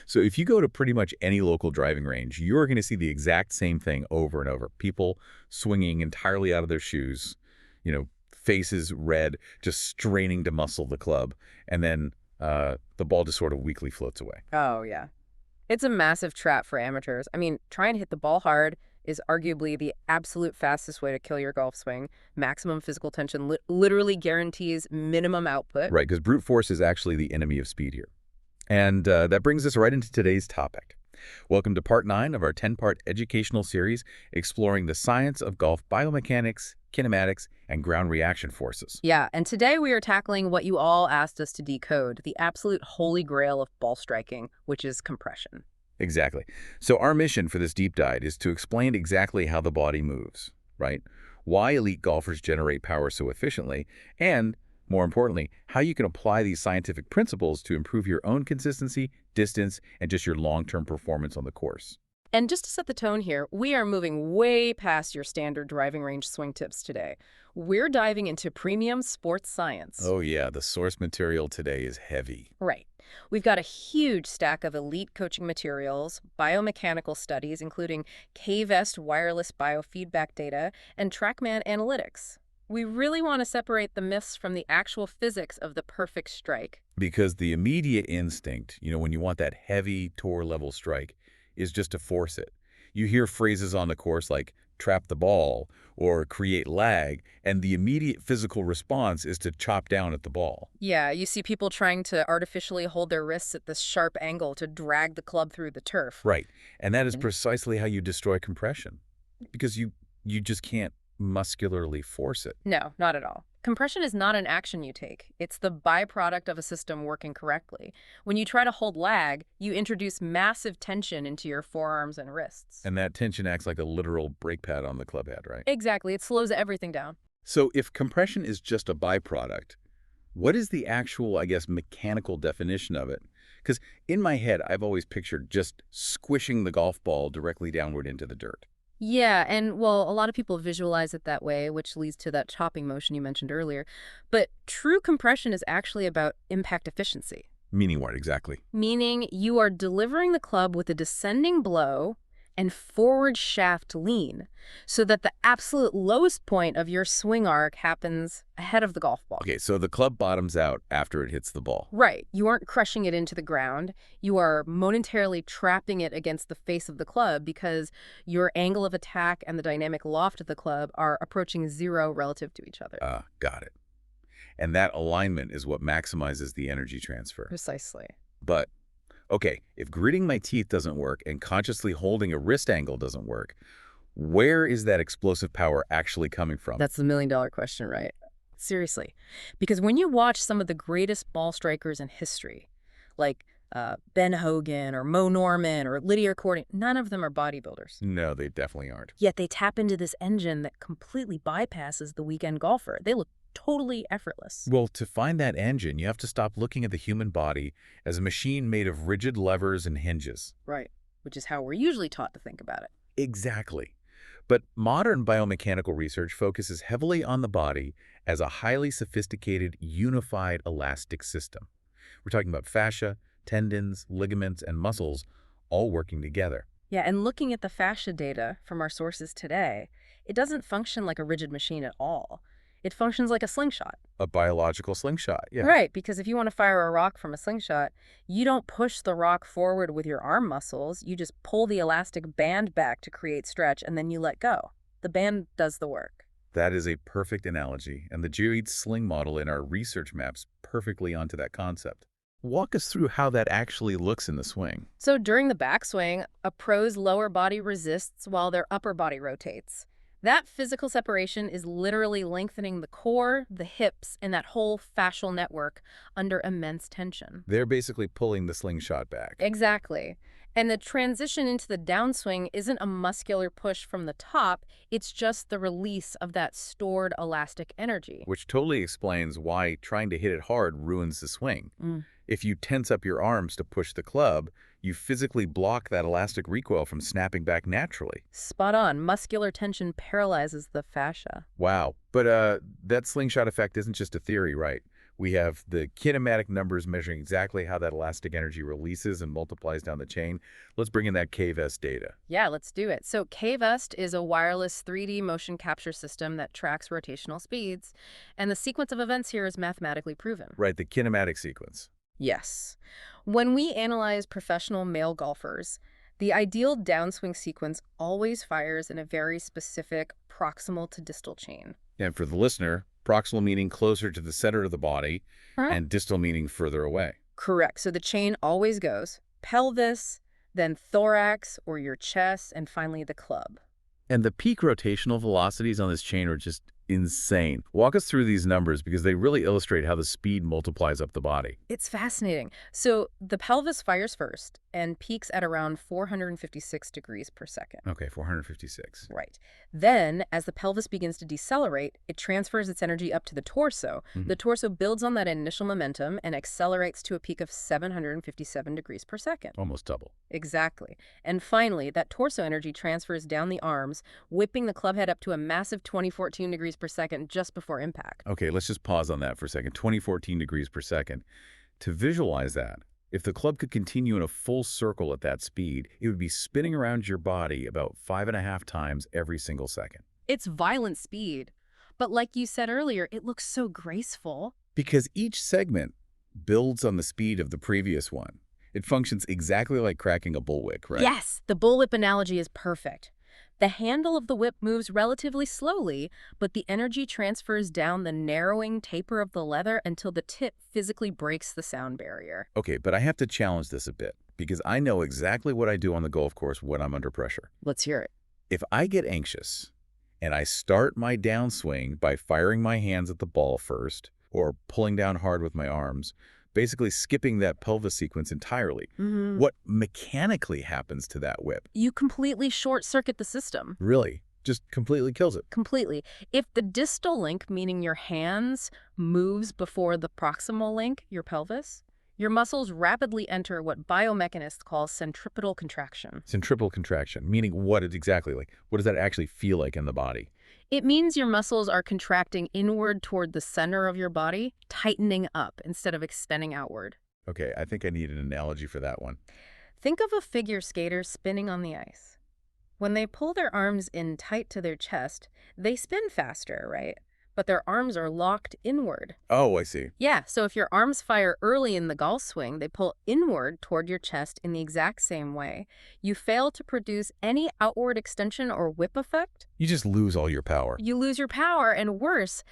So if you go to pretty much any local driving range, you're going to see the exact same thing over and over. People swinging entirely out of their shoes, faces red, just straining to muscle the club. And then the ball just sort of weakly floats away. Oh, yeah. It's a massive trap for amateurs. I mean, trying to hit the ball hard is arguably the absolute fastest way to kill your golf swing. Maximum physical tension literally guarantees minimum output. Right, because brute force is actually the enemy of speed here. And that brings us right into today's topic. Welcome to Part 9 of our 10-part educational series exploring the science of golf biomechanics, kinematics, and ground reaction forces. Yeah, and today we are tackling what you all asked us to decode, the absolute holy grail of ball striking, which is compression. Exactly. So our mission for this deep dive is to explain exactly how the body moves, right? Why elite golfers generate power so efficiently, and more importantly, how you can apply these scientific principles to improve your own consistency, distance, and just your long-term performance on the course. And just to set the tone here, we are moving way past your standard driving range swing tips today. We're diving into premium sports science. Oh yeah, the source material today is heavy. Right. We've got a huge stack of elite coaching materials, biomechanical studies, including K-Vest wireless biofeedback data, and TrackMan analytics. We really want to separate the myths from the actual physics of the perfect strike. Because the immediate instinct, when you want that heavy tour-level strike, is just to force it. You hear phrases on the course like trap the ball or create lag, and the immediate physical response is to chop down at the ball. Yeah, you see people trying to artificially hold their wrists at this sharp angle to drag the club through the turf. Right, and that is precisely how you destroy compression, because you just can't muscularly force it. No, not at all. Compression is not an action you take. It's the byproduct of a system working correctly. When you try to hold lag, you introduce massive tension into your forearms and wrists. And that tension acts like a literal brake pad on the club head, right? Exactly. It slows everything down. So if compression is just a byproduct, what is the actual, mechanical definition of it? Because in my head, I've always pictured just squishing the golf ball directly downward into the dirt. Yeah, and well, a lot of people visualize it that way, which leads to that chopping motion you mentioned earlier. But true compression is actually about impact efficiency. Meaning what exactly? Meaning you are delivering the club with a descending blow and forward shaft lean so that the absolute lowest point of your swing arc happens ahead of the golf ball. Okay, so the club bottoms out after it hits the ball. Right. You aren't crushing it into the ground. You are momentarily trapping it against the face of the club because your angle of attack and the dynamic loft of the club are approaching zero relative to each other. Got it. And that alignment is what maximizes the energy transfer. Precisely. But okay, if gritting my teeth doesn't work and consciously holding a wrist angle doesn't work, where is that explosive power actually coming from? That's the million-dollar question, right? Seriously. Because when you watch some of the greatest ball strikers in history, like Ben Hogan or Mo Norman or Lydia Cordy, none of them are bodybuilders. No, they definitely aren't. Yet they tap into this engine that completely bypasses the weekend golfer. They look totally effortless. Well, to find that engine, you have to stop looking at the human body as a machine made of rigid levers and hinges. Right, which is how we're usually taught to think about it. Exactly. But modern biomechanical research focuses heavily on the body as a highly sophisticated, unified elastic system. We're talking about fascia, tendons, ligaments, and muscles all working together. Yeah, and looking at the fascia data from our sources today, it doesn't function like a rigid machine at all. It functions like a slingshot. A biological slingshot, yeah. Right, because if you want to fire a rock from a slingshot, you don't push the rock forward with your arm muscles. You just pull the elastic band back to create stretch, and then you let go. The band does the work. That is a perfect analogy, and the geoid sling model in our research maps perfectly onto that concept. Walk us through how that actually looks in the swing. So during the backswing, a pro's lower body resists while their upper body rotates. That physical separation is literally lengthening the core, the hips, and that whole fascial network under immense tension. They're basically pulling the slingshot back. Exactly. And the transition into the downswing isn't a muscular push from the top, it's just the release of that stored elastic energy. Which totally explains why trying to hit it hard ruins the swing. If you tense up your arms to push the club, you physically block that elastic recoil from snapping back naturally. Spot on. Muscular tension paralyzes the fascia. Wow. But that slingshot effect isn't just a theory, right? We have the kinematic numbers measuring exactly how that elastic energy releases and multiplies down the chain. Let's bring in that KVEST data. Yeah, let's do it. So KVEST is a wireless 3D motion capture system that tracks rotational speeds, and the sequence of events here is mathematically proven. Right, the kinematic sequence. Yes. When we analyze professional male golfers, the ideal downswing sequence always fires in a very specific proximal to distal chain. And for the listener, proximal meaning closer to the center of the body, and distal meaning further away. Correct. So the chain always goes pelvis, then thorax or your chest, and finally the club. And the peak rotational velocities on this chain are just insane. Walk us through these numbers because they really illustrate how the speed multiplies up the body. It's fascinating. So the pelvis fires first and peaks at around 456 degrees per second. Okay, 456. Right. Then, as the pelvis begins to decelerate, it transfers its energy up to the torso. The torso builds on that initial momentum and accelerates to a peak of 757 degrees per second. Almost double. Exactly. And finally, that torso energy transfers down the arms, whipping the club head up to a massive 2014 degrees per second just before impact. Okay, let's just pause on that for a second. 2014 degrees per second. To visualize that, if the club could continue in a full circle at that speed, it would be spinning around your body about 5.5 times every single second. It's violent speed. But like you said earlier, it looks so graceful. Because each segment builds on the speed of the previous one. It functions exactly like cracking a bullwhip, right? Yes, the bullwhip analogy is perfect. The handle of the whip moves relatively slowly, but the energy transfers down the narrowing taper of the leather until the tip physically breaks the sound barrier. Okay, but I have to challenge this a bit because I know exactly what I do on the golf course when I'm under pressure. Let's hear it. If I get anxious and I start my downswing by firing my hands at the ball first or pulling down hard with my arms, basically skipping that pelvis sequence entirely, what mechanically happens to that whip? You completely short-circuit the system. Really? Just completely kills it. Completely. If the distal link, meaning your hands, moves before the proximal link, your pelvis, your muscles rapidly enter what biomechanists call centripetal contraction. Centripetal contraction, meaning what it exactly like? What does that actually feel like in the body? It means your muscles are contracting inward toward the center of your body, tightening up instead of extending outward. Okay, I think I need an analogy for that one. Think of a figure skater spinning on the ice. When they pull their arms in tight to their chest, they spin faster, right? But their arms are locked inward. Oh, I see. Yeah, so if your arms fire early in the golf swing, they pull inward toward your chest in the exact same way. You fail to produce any outward extension or whip effect. You just lose all your power. You lose your power, and worse,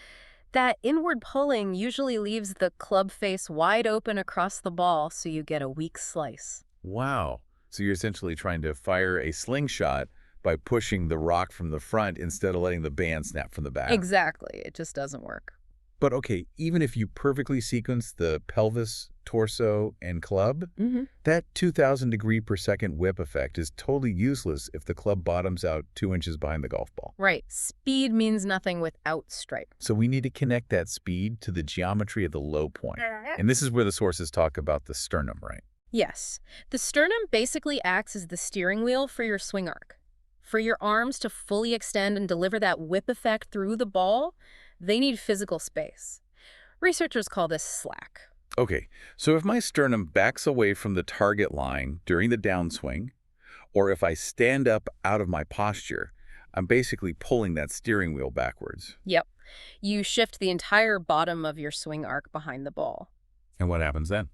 that inward pulling usually leaves the club face wide open across the ball, so you get a weak slice. Wow. So you're essentially trying to fire a slingshot by pushing the rock from the front instead of letting the band snap from the back. Exactly. It just doesn't work. But okay, even if you perfectly sequence the pelvis, torso, and club, that 2,000 degree per second whip effect is totally useless if the club bottoms out 2 inches behind the golf ball. Right. Speed means nothing without stripe. So we need to connect that speed to the geometry of the low point. And this is where the sources talk about the sternum, right? Yes. The sternum basically acts as the steering wheel for your swing arc. For your arms to fully extend and deliver that whip effect through the ball, they need physical space. Researchers call this slack. Okay, so if my sternum backs away from the target line during the downswing, or if I stand up out of my posture, I'm basically pulling that steering wheel backwards. Yep. You shift the entire bottom of your swing arc behind the ball. And what happens then?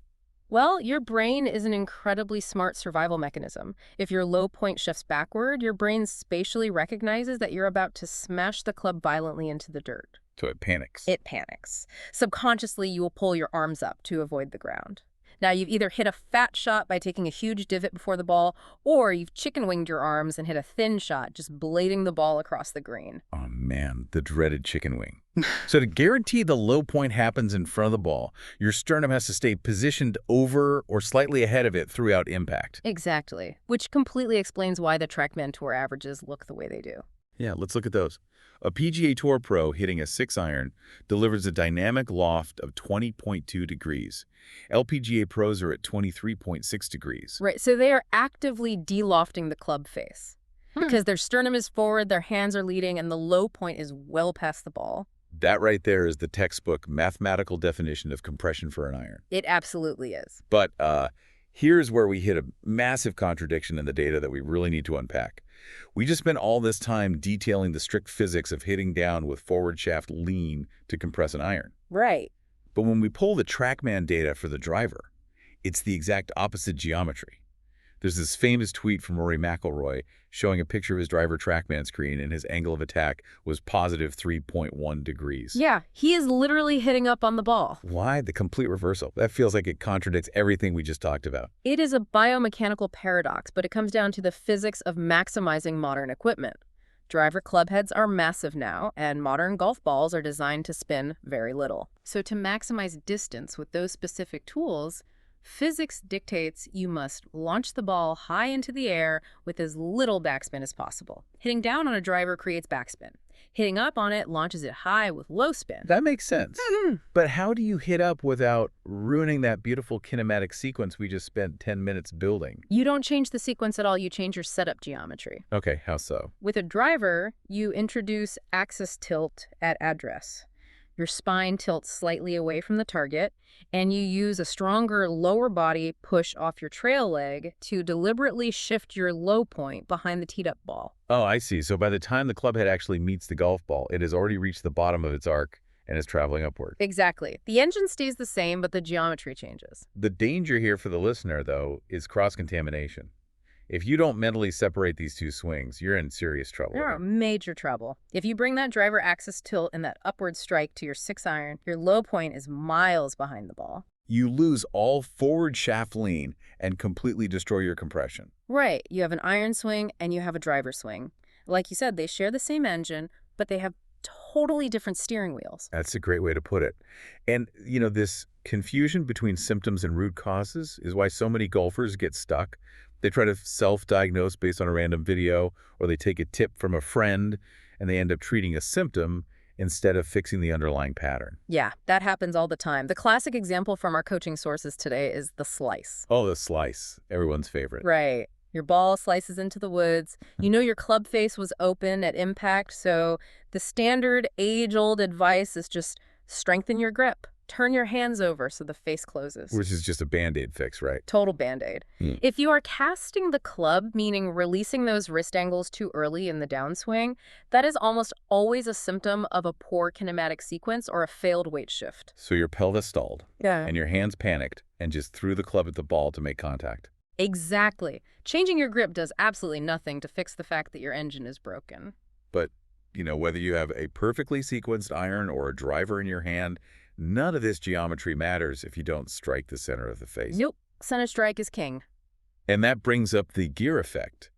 Well, your brain is an incredibly smart survival mechanism. If your low point shifts backward, your brain spatially recognizes that you're about to smash the club violently into the dirt. So it panics. It panics. Subconsciously, you will pull your arms up to avoid the ground. Now, you've either hit a fat shot by taking a huge divot before the ball, or you've chicken-winged your arms and hit a thin shot, just blading the ball across the green. Oh man, the dreaded chicken wing. So to guarantee the low point happens in front of the ball, your sternum has to stay positioned over or slightly ahead of it throughout impact. Exactly, which completely explains why the TrackMan Tour averages look the way they do. Yeah, let's look at those. A PGA Tour pro hitting a 6-iron delivers a dynamic loft of 20.2 degrees. LPGA pros are at 23.6 degrees. Right, so they are actively de-lofting the club face. Because their sternum is forward, their hands are leading, and the low point is well past the ball. That right there is the textbook mathematical definition of compression for an iron. It absolutely is. But here's where we hit a massive contradiction in the data that we really need to unpack. We just spent all this time detailing the strict physics of hitting down with forward shaft lean to compress an iron. Right. But when we pull the TrackMan data for the driver, it's the exact opposite geometry. There's this famous tweet from Rory McIlroy showing a picture of his driver TrackMan screen, and his angle of attack was positive 3.1 degrees. Yeah, he is literally hitting up on the ball. Why? The complete reversal. That feels like it contradicts everything we just talked about. It is a biomechanical paradox, but it comes down to the physics of maximizing modern equipment. Driver club heads are massive now, and modern golf balls are designed to spin very little. So to maximize distance with those specific tools, physics dictates you must launch the ball high into the air with as little backspin as possible. Hitting down on a driver creates backspin. Hitting up on it launches it high with low spin. That makes sense. But how do you hit up without ruining that beautiful kinematic sequence we just spent 10 minutes building? You don't change the sequence at all, you change your setup geometry. Okay, how so? With a driver, you introduce axis tilt at address. Your spine tilts slightly away from the target, and you use a stronger lower body push off your trail leg to deliberately shift your low point behind the teed-up ball. Oh, I see. So by the time the club head actually meets the golf ball, it has already reached the bottom of its arc and is traveling upward. Exactly. The engine stays the same, but the geometry changes. The danger here for the listener, though, is cross-contamination. If you don't mentally separate these two swings, you're in serious trouble. You're in major trouble. If you bring that driver axis tilt and that upward strike to your 6-iron, your low point is miles behind the ball. You lose all forward shaft lean and completely destroy your compression. Right. You have an iron swing and you have a driver swing. Like you said, they share the same engine, but they have totally different steering wheels. That's a great way to put it. And, this confusion between symptoms and root causes is why so many golfers get stuck. They try to self-diagnose based on a random video, or they take a tip from a friend, and they end up treating a symptom instead of fixing the underlying pattern. Yeah, that happens all the time. The classic example from our coaching sources today is the slice. Oh, the slice. Everyone's favorite. Right. Your ball slices into the woods. You know your club face was open at impact, so the standard age-old advice is just strengthen your grip. Turn your hands over so the face closes. Which is just a Band-Aid fix, right? Total Band-Aid. If you are casting the club, meaning releasing those wrist angles too early in the downswing, that is almost always a symptom of a poor kinematic sequence or a failed weight shift. So your pelvis stalled. Yeah. And your hands panicked and just threw the club at the ball to make contact. Exactly. Changing your grip does absolutely nothing to fix the fact that your engine is broken. But, whether you have a perfectly sequenced iron or a driver in your hand, none of this geometry matters if you don't strike the center of the face. Nope. Center strike is king. And that brings up the gear effect,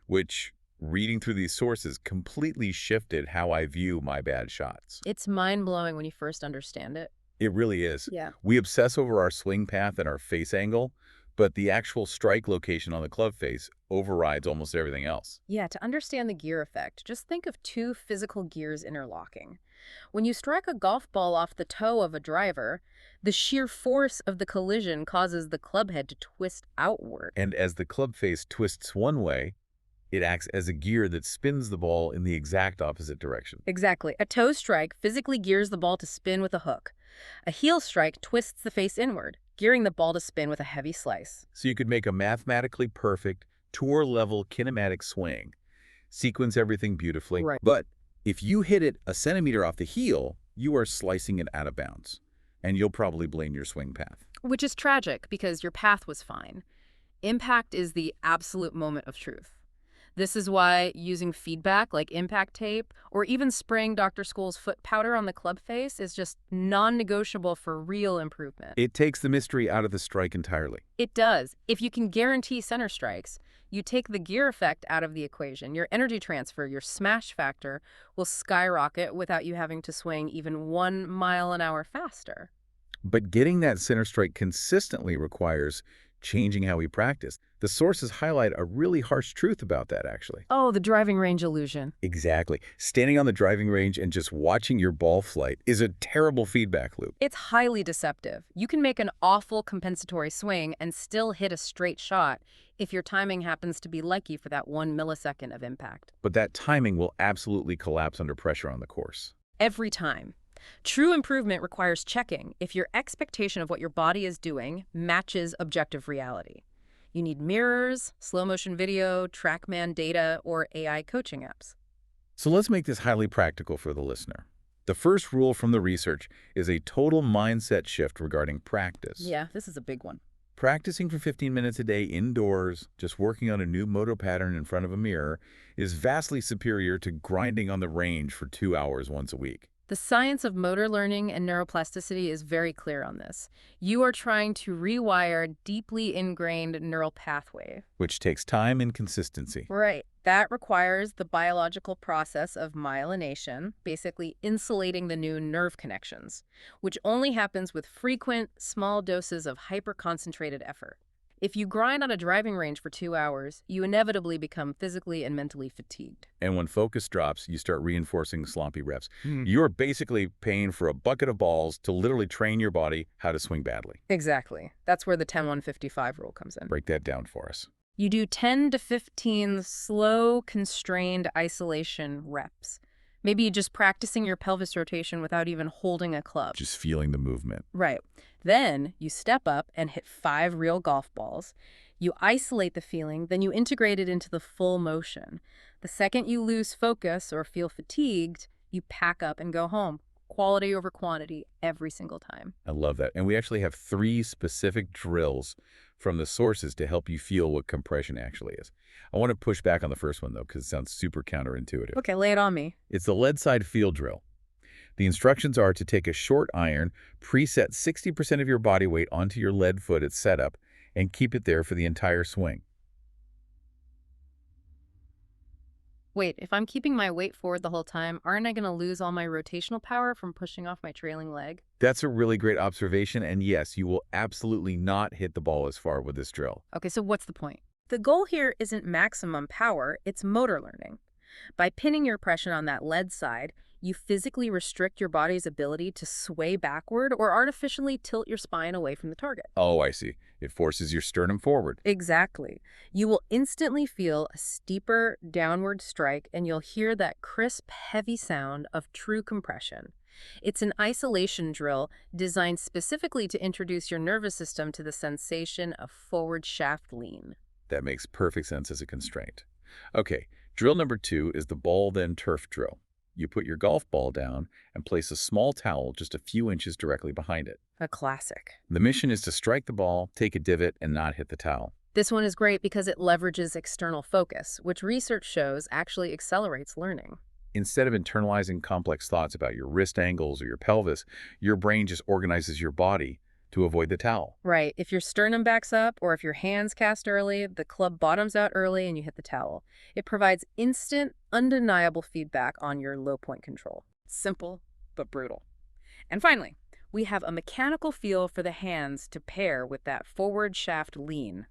which, reading through these sources, completely shifted how I view my bad shots. It's mind-blowing when you first understand it. It really is. Yeah. We obsess over our swing path and our face angle, but the actual strike location on the club face overrides almost everything else. Yeah, to understand the gear effect, just think of two physical gears interlocking. When you strike a golf ball off the toe of a driver, the sheer force of the collision causes the club head to twist outward. And as the club face twists one way, it acts as a gear that spins the ball in the exact opposite direction. Exactly. A toe strike physically gears the ball to spin with a hook. A heel strike twists the face inward, gearing the ball to spin with a heavy slice. So you could make a mathematically perfect, tour-level kinematic swing, sequence everything beautifully, Right. But if you hit it a centimeter off the heel, you are slicing it out of bounds, and you'll probably blame your swing path. Which is tragic because your path was fine. Impact is the absolute moment of truth. This is why using feedback like impact tape or even spraying Dr. School's foot powder on the club face is just non-negotiable for real improvement. It takes the mystery out of the strike entirely. It does. If you can guarantee center strikes, you take the gear effect out of the equation. Your energy transfer, your smash factor, will skyrocket without you having to swing even 1 mile an hour faster. But getting that center strike consistently requires changing how we practice. The sources highlight a really harsh truth about that, actually. Oh, the driving range illusion. Exactly. Standing on the driving range and just watching your ball flight is a terrible feedback loop. It's highly deceptive. You can make an awful compensatory swing and still hit a straight shot if your timing happens to be lucky for that 1 millisecond of impact. But that timing will absolutely collapse under pressure on the course. Every time. True improvement requires checking if your expectation of what your body is doing matches objective reality. You need mirrors, slow motion video, TrackMan data, or AI coaching apps. So let's make this highly practical for the listener. The first rule from the research is a total mindset shift regarding practice. Yeah, this is a big one. Practicing for 15 minutes a day indoors, just working on a new motor pattern in front of a mirror, is vastly superior to grinding on the range for 2 hours once a week. The science of motor learning and neuroplasticity is very clear on this. You are trying to rewire deeply ingrained neural pathway. Which takes time and consistency. Right. That requires the biological process of myelination, basically insulating the new nerve connections, which only happens with frequent, small doses of hyper-concentrated effort. If you grind on a driving range for 2 hours, you inevitably become physically and mentally fatigued. And when focus drops, you start reinforcing sloppy reps. You're basically paying for a bucket of balls to literally train your body how to swing badly. Exactly. That's where the 10-1-55 rule comes in. Break that down for us. You do 10 to 15 slow, constrained isolation reps. Maybe just practicing your pelvis rotation without even holding a club. Just feeling the movement. Right. Then you step up and hit 5 real golf balls. You isolate the feeling, then you integrate it into the full motion. The second you lose focus or feel fatigued, you pack up and go home. Quality over quantity every single time. I love that. And we actually have 3 specific drills from the sources to help you feel what compression actually is. I want to push back on the first one, though, because it sounds super counterintuitive. Okay, lay it on me. It's the Leadside field drill. The instructions are to take a short iron, preset 60% of your body weight onto your lead foot at setup, and keep it there for the entire swing. Wait, if I'm keeping my weight forward the whole time, aren't I going to lose all my rotational power from pushing off my trailing leg? That's a really great observation, and yes, you will absolutely not hit the ball as far with this drill. Okay, so what's the point? The goal here isn't maximum power, it's motor learning. By pinning your pressure on that lead side, you physically restrict your body's ability to sway backward or artificially tilt your spine away from the target. Oh, I see. It forces your sternum forward. Exactly. You will instantly feel a steeper downward strike, and you'll hear that crisp, heavy sound of true compression. It's an isolation drill designed specifically to introduce your nervous system to the sensation of forward shaft lean. That makes perfect sense as a constraint. Okay, drill number 2 is the ball then turf drill. You put your golf ball down and place a small towel just a few inches directly behind it. A classic. The mission is to strike the ball, take a divot, and not hit the towel. This one is great because it leverages external focus, which research shows actually accelerates learning. Instead of internalizing complex thoughts about your wrist angles or your pelvis, your brain just organizes your body to avoid the towel. Right. If your sternum backs up or if your hands cast early, the club bottoms out early and you hit the towel. It provides instant, undeniable feedback on your low point control. Simple, but brutal. And finally, we have a mechanical feel for the hands to pair with that forward shaft lean,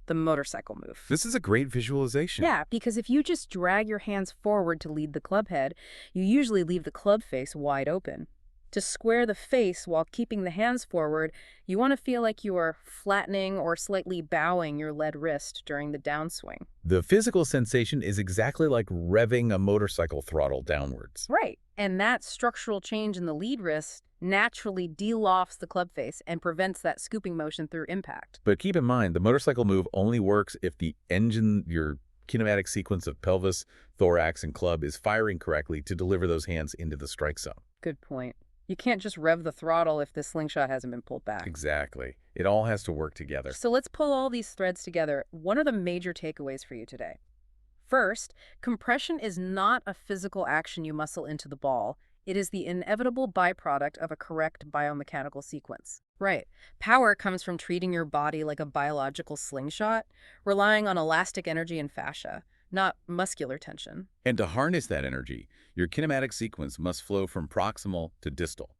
the motorcycle move. This is a great visualization. Yeah, because if you just drag your hands forward to lead the club head, you usually leave the club face wide open. To square the face while keeping the hands forward, you want to feel like you are flattening or slightly bowing your lead wrist during the downswing. The physical sensation is exactly like revving a motorcycle throttle downwards. Right. And that structural change in the lead wrist naturally de-lofts the club face and prevents that scooping motion through impact. But keep in mind, the motorcycle move only works if the engine, your kinematic sequence of pelvis, thorax, and club is firing correctly to deliver those hands into the strike zone. Good point. You can't just rev the throttle if the slingshot hasn't been pulled back. Exactly. It all has to work together. So let's pull all these threads together. What are the major takeaways for you today? First, compression is not a physical action you muscle into the ball. It is the inevitable byproduct of a correct biomechanical sequence. Right. Power comes from treating your body like a biological slingshot, relying on elastic energy and fascia, not muscular tension. And to harness that energy, your kinematic sequence must flow from proximal to distal,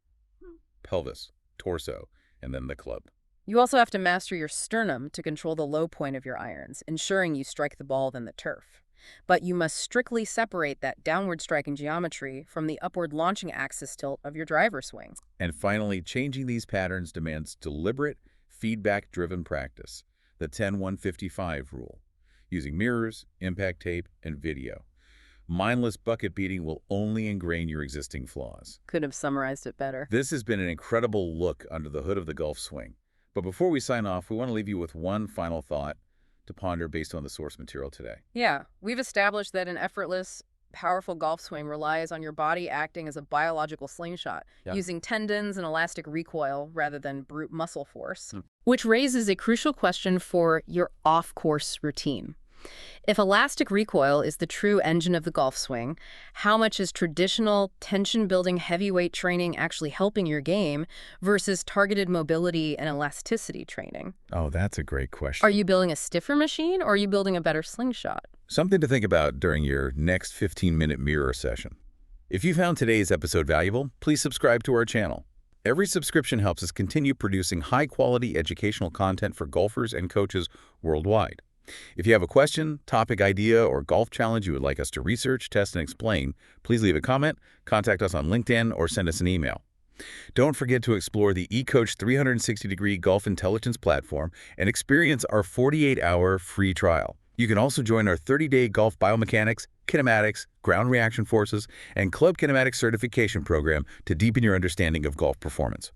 pelvis, torso, and then the club. You also have to master your sternum to control the low point of your irons, ensuring you strike the ball than the turf. But you must strictly separate that downward striking geometry from the upward launching axis tilt of your driver swing. And finally, changing these patterns demands deliberate, feedback-driven practice, the 10-1-55 rule, using mirrors, impact tape, and video. Mindless bucket beating will only ingrain your existing flaws. Could have summarized it better. This has been an incredible look under the hood of the golf swing. But before we sign off, we want to leave you with one final thought to ponder based on the source material today. Yeah, we've established that an effortless, powerful golf swing relies on your body acting as a biological slingshot, Yeah. using tendons and elastic recoil rather than brute muscle force, which raises a crucial question for your off-course routine. If elastic recoil is the true engine of the golf swing, how much is traditional tension-building heavyweight training actually helping your game versus targeted mobility and elasticity training? Oh, that's a great question. Are you building a stiffer machine or are you building a better slingshot? Something to think about during your next 15-minute mirror session. If you found today's episode valuable, please subscribe to our channel. Every subscription helps us continue producing high-quality educational content for golfers and coaches worldwide. If you have a question, topic idea, or golf challenge you would like us to research, test, and explain, please leave a comment, contact us on LinkedIn, or send us an email. Don't forget to explore the eCoach 360-degree Golf Intelligence platform and experience our 48-hour free trial. You can also join our 30-day Golf Biomechanics, Kinematics, Ground Reaction Forces, and Club Kinematic certification program to deepen your understanding of golf performance.